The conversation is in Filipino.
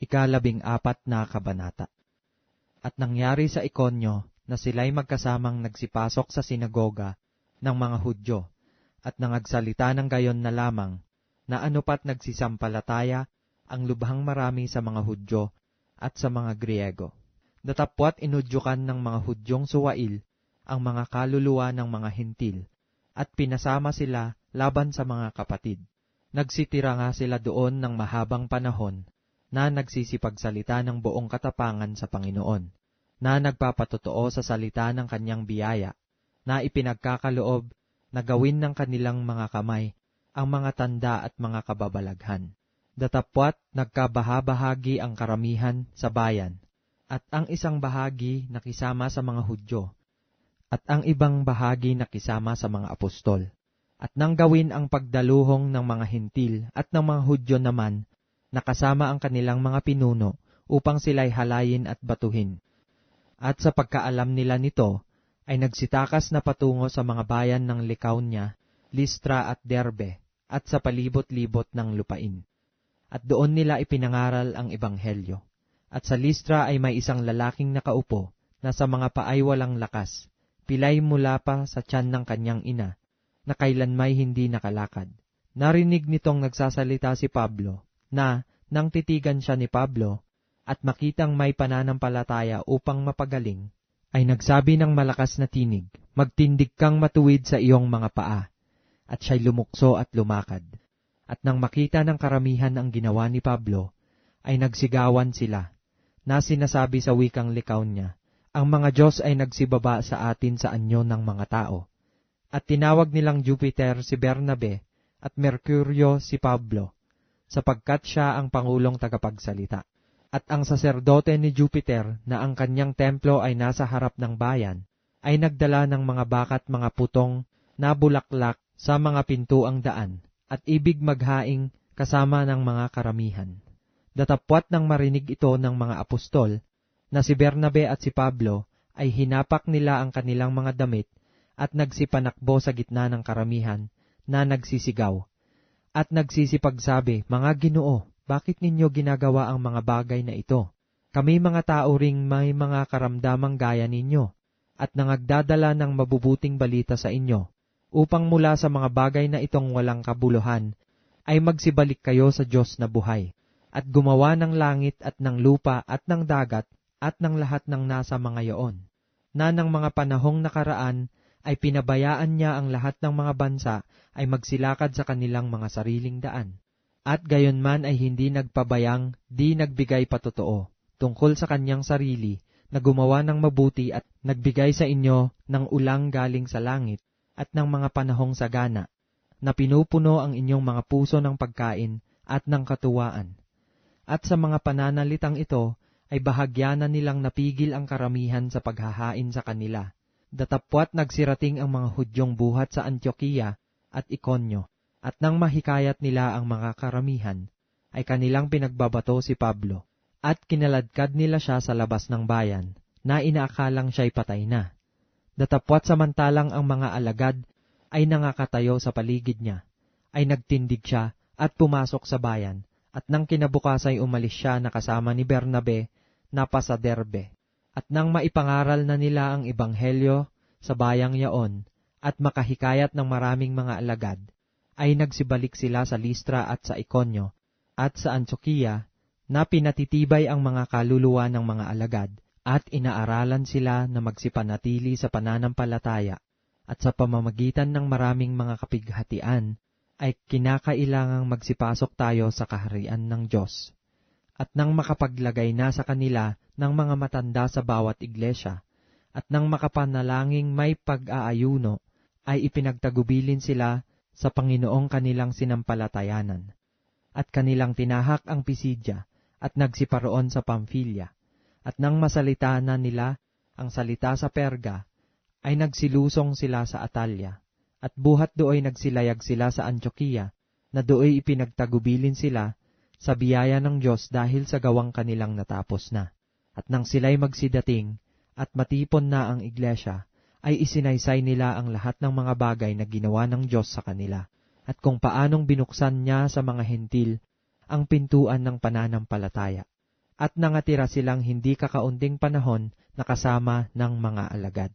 14 na kabanata. At nangyari sa Ikonyo na sila'y magkasamang nagsipasok sa sinagoga ng mga Hudyo, at nangagsalita ng gayon na lamang, na anupat nagsisampalataya ang lubhang marami sa mga Hudyo at sa mga Griego. Datapwat inudyukan ng mga Hudyong suwail ang mga kaluluwa ng mga Hentil, at pinasama sila laban sa mga kapatid. Nagsitira nga sila doon ng mahabang panahon, na nagsisipagsalita ng buong katapangan sa Panginoon, na nagpapatotoo sa salita ng kanyang biyaya, na ipinagkakaloob na gawin ng kanilang mga kamay ang mga tanda at mga kababalaghan. Datapwat nagkabahabahagi ang karamihan sa bayan, at ang isang bahagi nakisama sa mga Hudyo, at ang ibang bahagi nakisama sa mga apostol. At nang gawin ang pagdaluhong ng mga Hentil at ng mga Hudyo naman, nakasama ang kanilang mga pinuno upang sila'y halayin at batuhin. At sa pagkaalam nila nito, ay nagsitakas na patungo sa mga bayan ng Lycaonia, Listra at Derbe, at sa palibot-libot ng lupain. At doon nila ipinangaral ang Ebanghelyo. At sa Listra ay may isang lalaking nakaupo, na sa mga paay walang lakas, pilay mula pa sa tiyan ng kanyang ina, na kailanmay hindi nakalakad. Narinig nitong nagsasalita si Pablo, na nang titigan siya ni Pablo, at makitang may pananampalataya upang mapagaling, ay nagsabi ng malakas na tinig, "Magtindig kang matuwid sa iyong mga paa." At siya'y lumukso at lumakad. At nang makita ng karamihan ang ginawa ni Pablo, ay nagsigawan sila, na sinasabi sa wikang Lycaonia, "Ang mga Diyos ay nagsibaba sa atin sa anyo ng mga tao." At tinawag nilang Jupiter si Bernabe at Mercurio si Pablo, sapagkat siya ang pangulong tagapagsalita. At ang saserdote ni Jupiter, na ang kanyang templo ay nasa harap ng bayan, ay nagdala ng mga bakat mga putong na bulaklak sa mga pintuang daan, at ibig maghaing kasama ng mga karamihan. Datapwat nang marinig ito ng mga apostol, na si Bernabe at si Pablo ay hinapak nila ang kanilang mga damit at nagsipanakbo sa gitna ng karamihan na nagsisigaw, at nagsisipagsabi, "Mga Ginoo, bakit ninyo ginagawa ang mga bagay na ito? Kami mga tao ring may mga karamdamang gaya ninyo, at nangagdadala ng mabubuting balita sa inyo, upang mula sa mga bagay na itong walang kabuluhan, ay magsibalik kayo sa Diyos na buhay, at gumawa ng langit at ng lupa at ng dagat at ng lahat ng nasa mga yaon, na ng mga panahong nakaraan ay pinabayaan niya ang lahat ng mga bansa ay magsilakad sa kanilang mga sariling daan. At gayonman ay hindi nagpabayang, di nagbigay patotoo, tungkol sa kanyang sarili, na gumawa ng mabuti at nagbigay sa inyo ng ulang galing sa langit, at ng mga panahong sagana, na pinupuno ang inyong mga puso ng pagkain at ng katuwaan. At sa mga pananalitang ito, ay bahagyanan nilang napigil ang karamihan sa paghahain sa kanila. Datapwat nagsirating ang mga Hudyong buhat sa Antioquia at Ikonyo, at nang mahikayat nila ang mga karamihan, ay kanilang pinagbabato si Pablo, at kinaladkad nila siya sa labas ng bayan, na inaakalang siya'y patay na. Datapwat samantalang ang mga alagad ay nangakatayo sa paligid niya, ay nagtindig siya at pumasok sa bayan, at nang kinabukas ay umalis siya na kasama ni Bernabe na pa sa Derbe. At nang maipangaral na nila ang Ebanghelyo sa bayang yaon, at makahikayat ng maraming mga alagad, ay nagsibalik sila sa Listra at sa Ikonyo, at sa Antioquia, na pinatitibay ang mga kaluluwa ng mga alagad, at inaaralan sila na magsipanatili sa pananampalataya, at sa pamamagitan ng maraming mga kapighatian, ay kinakailangang magsipasok tayo sa kaharian ng Diyos. At nang makapaglagay na sa kanila ng mga matanda sa bawat iglesia, at nang makapanalangin may pag-aayuno, ay ipinagtagubilin sila sa Panginoong kanilang sinampalatayanan. At kanilang tinahak ang Pisidya, at nagsiparoon sa Pamphylia. At nang masalita na nila ang salita sa Perga, ay nagsilusong sila sa Atalia, at buhat dooy nagsilayag sila sa Antioquia, na dooy ipinagtagubilin sila sa biyaya ng Diyos dahil sa gawang kanilang natapos na. At nang sila'y magsidating, at matipon na ang iglesia, ay isinaysay nila ang lahat ng mga bagay na ginawa ng Diyos sa kanila, at kung paanong binuksan niya sa mga Hentil ang pintuan ng pananampalataya. at nangatira silang hindi kakaunting panahon na kasama ng mga alagad.